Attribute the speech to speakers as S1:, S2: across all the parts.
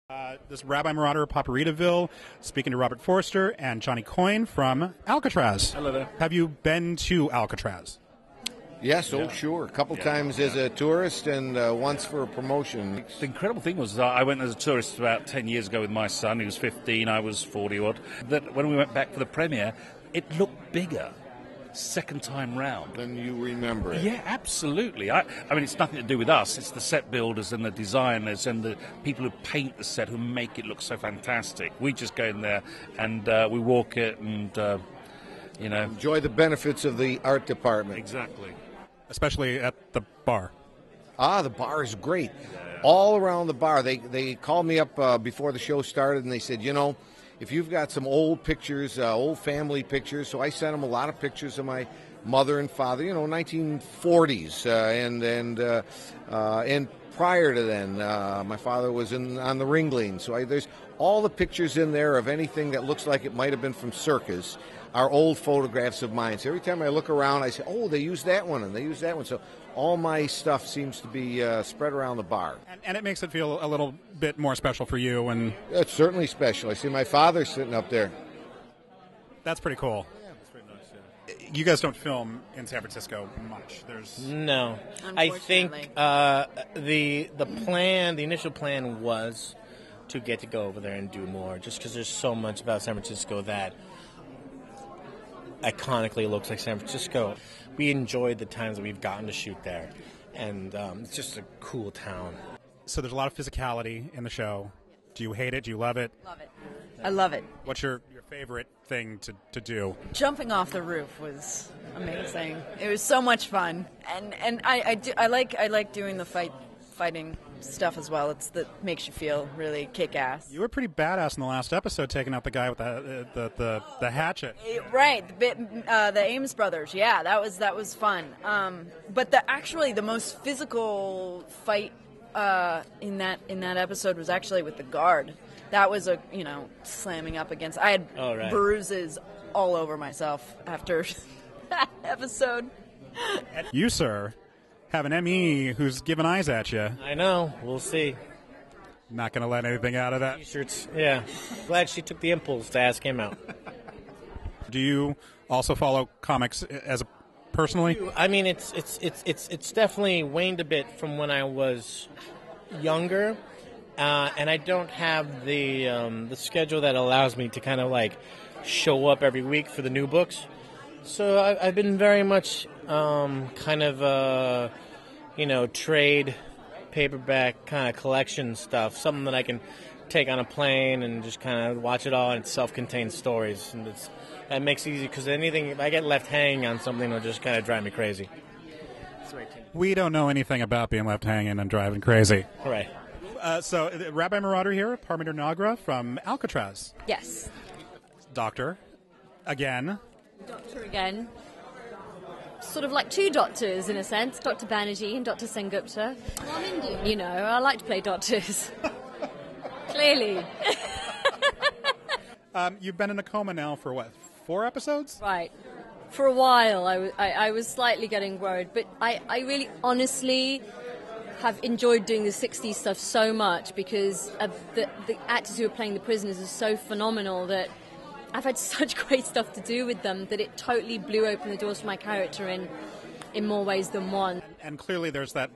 S1: This is Rabbi Marauder of POParitaville, speaking to Robert Forster and Johnny Coyne from Alcatraz.
S2: Hello there.
S1: Have you been to Alcatraz?
S3: Yes, sure. A couple times as a tourist and once for a promotion.
S2: The incredible thing was I went as a tourist about 10 years ago with my son. He was 15, I was 40-odd. That when we went back for the premiere, it looked bigger second time round.
S3: Then you remember it.
S2: Yeah, absolutely. I mean, it's nothing to do with us. It's the set builders and the designers and the people who paint the set who make it look so fantastic. We just go in there and we walk it and,
S3: enjoy the benefits of the art department.
S2: Exactly.
S1: Especially at the bar.
S3: The bar is great. All around the bar. They called me up before the show started and they said, if you've got some old pictures, old family pictures, so I sent them a lot of pictures of my mother and father, 1940s, and prior to then, my father was on the Ringling. So there's all the pictures in there of anything that looks like it might have been from circus are old photographs of mine. So every time I look around, I say, oh, they used that one and they used that one. So all my stuff seems to be spread around the bar.
S1: And it makes it feel a little bit more special for you. And
S3: it's certainly special. I see my father sitting up there.
S1: That's pretty cool.
S3: Yeah, that's pretty nice, yeah.
S1: You guys don't film in San Francisco much.
S4: No. I think the initial plan was to get to go over there and do more, just because there's so much about San Francisco that iconically looks like San Francisco. We enjoyed the times that we've gotten to shoot there, and it's just a cool town.
S1: So there's a lot of physicality in the show. Do you hate it? Do you love it?
S5: Love it. I love it.
S1: What's your favorite thing to do?
S5: Jumping off the roof was amazing. It was so much fun, and I like doing the fighting stuff as well. That makes you feel really kick-ass.
S1: You were pretty badass in the last episode, taking out the guy with the hatchet.
S5: Right, the Ames brothers. Yeah, that was fun. But the most physical fight in that episode was actually with the guard. That was slamming up against. I had bruises all over myself after that episode.
S1: You, sir, have an ME who's giving eyes at you.
S4: I know. We'll see.
S1: Not going to let anything out of that.
S4: T-shirts. Yeah. Glad she took the impulse to ask him out.
S1: Do you also follow comics personally?
S4: I mean, it's definitely waned a bit from when I was younger, and I don't have the schedule that allows me to kind of like show up every week for the new books. So I've been very much trade paperback kind of collection stuff, something that I can take on a plane and just kind of watch it all, and it's self-contained stories, and that makes it easy, because anything, if I get left hanging on something, it'll just kind of drive me crazy.
S1: We don't know anything about being left hanging and driving crazy.
S4: Right.
S1: So Rabbi Marauder here, Parminder Nagra from Alcatraz.
S6: Yes.
S1: Doctor, again.
S6: Doctor again. Sort of like two doctors, in a sense, Dr. Banerjee and Dr. Sengupta. Well, I'm Indian. I like to play doctors. Clearly.
S1: You've been in a coma now for, 4 episodes?
S6: Right. For a while, I was slightly getting worried, but I really honestly have enjoyed doing the 60s stuff so much, because the actors who are playing the prisoners are so phenomenal that I've had such great stuff to do with them that it totally blew open the doors for my character in more ways than one.
S1: And clearly there's that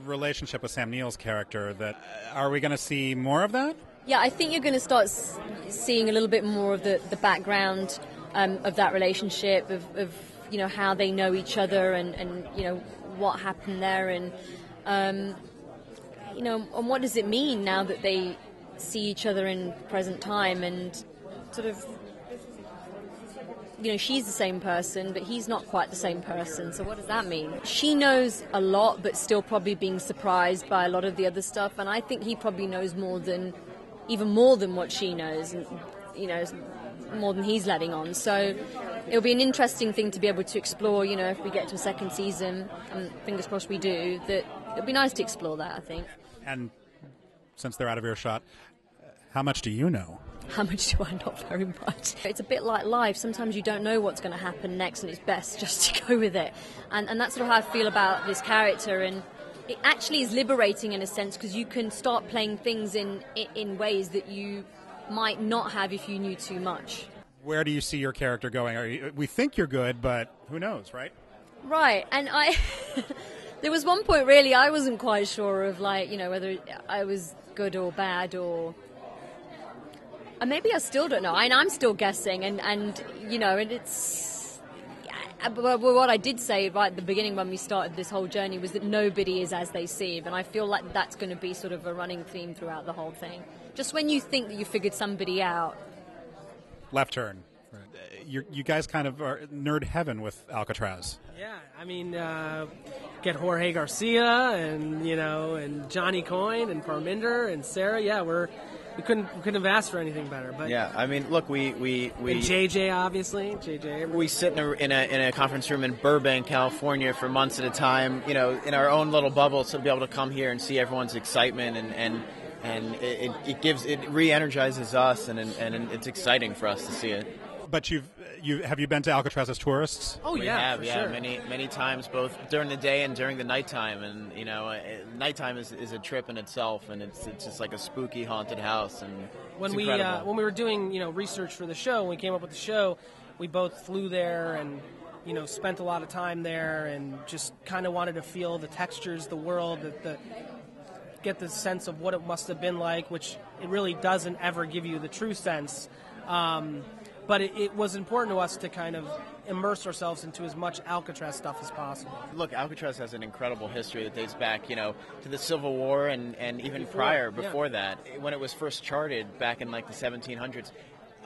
S1: relationship with Sam Neill's character. Are we going to see more of that?
S6: Yeah, I think you're going to start seeing a little bit more of the background of that relationship, of how they know each other and what happened there, and and what does it mean now that they see each other in present time, and sort of she's the same person, but he's not quite the same person. So what does that mean? She knows a lot, but still probably being surprised by a lot of the other stuff. And I think he probably knows even more than what she knows, and more than he's letting on. So it'll be an interesting thing to be able to explore. If we get to a second season, and fingers crossed we do, that it'll be nice to explore that, I think.
S1: And since they're out of earshot, how much do you know?
S6: How much do I? Not very much. It's a bit like life. Sometimes you don't know what's going to happen next, and it's best just to go with it. And that's sort of how I feel about this character. And it actually is liberating in a sense, because you can start playing things in ways that you might not have if you knew too much.
S1: Where do you see your character going? We think you're good, but who knows, right?
S6: Right, and there was one point really I wasn't quite sure of, like, you know, whether I was good or bad, or maybe I still don't know. I'm still guessing, and you know, and it's. But what I did say right at the beginning when we started this whole journey was that nobody is as they seem, and I feel like that's going to be sort of a running theme throughout the whole thing. Just when you think that you figured somebody out.
S1: Left turn. You guys kind of are nerd heaven with Alcatraz.
S7: Yeah, I mean, get Jorge Garcia and Johnny Coyne and Parminder and Sarah. Yeah, we couldn't have asked for anything better. But
S8: yeah, I mean, look, we
S7: and JJ, obviously, JJ.
S8: We sit in a conference room in Burbank, California, for months at a time. You know, in our own little bubble, so to be able to come here and see everyone's excitement and it re-energizes us, and it's exciting for us to see it.
S1: But have you been to Alcatraz as tourists?
S7: Oh,
S8: we have,
S7: sure.
S8: many times, both during the day and during the nighttime. And you know, nighttime is a trip in itself, and it's just like a spooky haunted house. And
S7: when we were doing research for the show, when we came up with the show, we both flew there and spent a lot of time there, and just kind of wanted to feel the textures, the world, get the sense of what it must have been like, which it really doesn't ever give you the true sense. But it was important to us to kind of immerse ourselves into as much Alcatraz stuff as possible.
S8: Look, Alcatraz has an incredible history that dates back, to the Civil War and even before that. When it was first charted back in like the 1700s,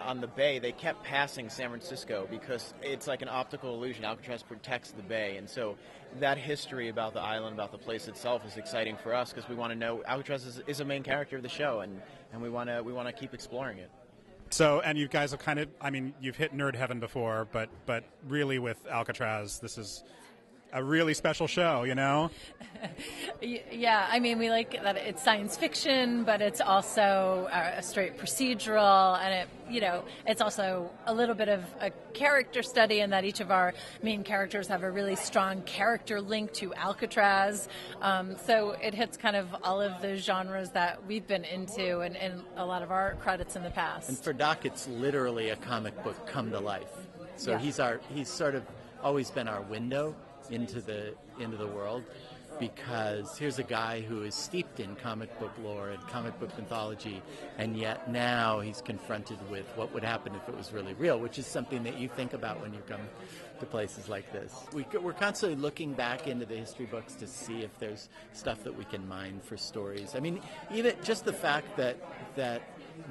S8: on the bay, they kept passing San Francisco because it's like an optical illusion. Alcatraz protects the bay, and so that history about the island, about the place itself, is exciting for us because we want to know Alcatraz is a main character of the show, and we want to keep exploring it.
S1: So, and you guys have you've hit nerd heaven before, but really with Alcatraz, this is a really special show,
S9: Yeah, I mean, we like that it's science fiction, but it's also a straight procedural, and it's also a little bit of a character study in that each of our main characters have a really strong character link to Alcatraz. So it hits kind of all of the genres that we've been into and a lot of our credits in the past.
S10: And for Doc, it's literally a comic book come to life. So
S9: yeah.
S10: He's sort of always been our window into the world, because here's a guy who is steeped in comic book lore and comic book mythology, and yet now he's confronted with what would happen if it was really real, which is something that you think about when you come to places like this. We're constantly looking back into the history books to see if there's stuff that we can mine for stories. I mean, even just the fact that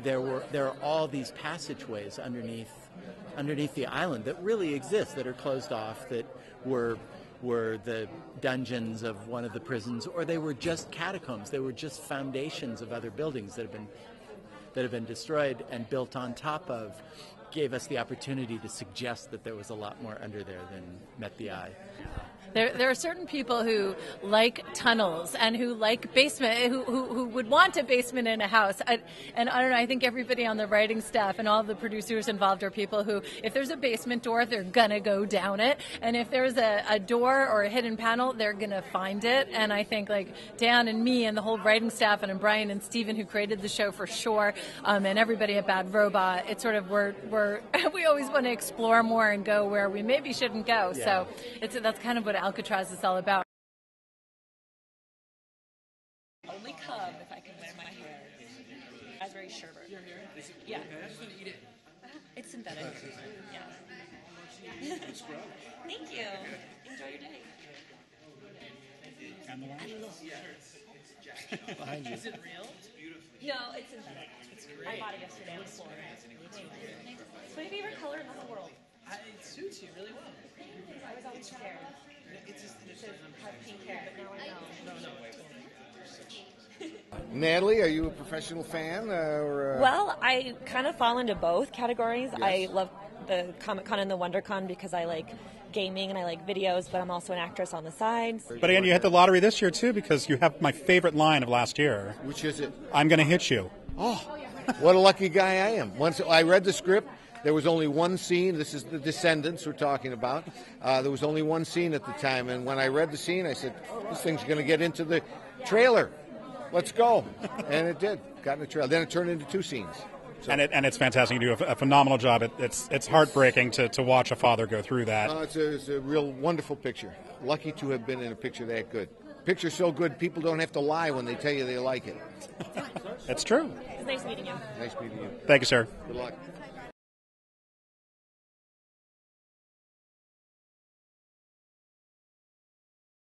S10: there are all these passageways underneath the island that really exist, that are closed off, that were the dungeons of one of the prisons, or they were just catacombs. They were just foundations of other buildings that have been destroyed and built on top of. Gave us the opportunity to suggest that there was a lot more under there than met the eye.
S9: There are certain people who like tunnels and who like basement, who would want a basement in a house. And I don't know, I think everybody on the writing staff and all the producers involved are people who, if there's a basement door, they're going to go down it. And if there's a door or a hidden panel, they're going to find it. And I think like Dan and me and the whole writing staff and Brian and Steven who created the show for sure, and everybody at Bad Robot, it's sort of we always want to explore more and go where we maybe shouldn't go.
S10: Yeah.
S9: So that's kind of what Alcatraz is all about.
S11: Only come if I can wear my hair. Raspberry sherbet.
S7: Your hair? Is it
S11: yeah.
S7: bad? I just want to eat it.
S11: It's synthetic. Yeah. Thank you. Enjoy your day.
S1: And the one?
S10: Behind you.
S11: Is it real? No, it's synthetic. I bought it yesterday on the floor. It's my favorite color in the whole world.
S7: It suits you really well.
S11: I was always scared. It says have pink hair, but now I know.
S7: No.
S3: Natalie, are you a professional fan?
S11: Well, I kind of fall into both categories.
S3: Yes.
S11: I love the Comic-Con and the WonderCon because I like gaming and I like videos, but I'm also an actress on the sides.
S1: But again, you hit the lottery this year, too, because you have my favorite line of last year.
S3: Which is it?
S1: I'm going to hit you.
S3: Oh, what a lucky guy I am. Once I read the script, There was only one scene. This is the Descendants we're talking about. There was only one scene at the time, and when I read the scene, I said, this thing's going to get into the trailer. Let's go. And it did. Got in the trailer. Then it turned into 2 scenes. So.
S1: And it's fantastic. You do a phenomenal job. It's heartbreaking to watch a father go through that.
S3: It's a real wonderful picture. Lucky to have been in a picture that good. Picture's so good, people don't have to lie when they tell you they like it.
S1: It's true.
S11: It's nice meeting you.
S3: Nice meeting you.
S1: Thank you, sir.
S3: Good luck.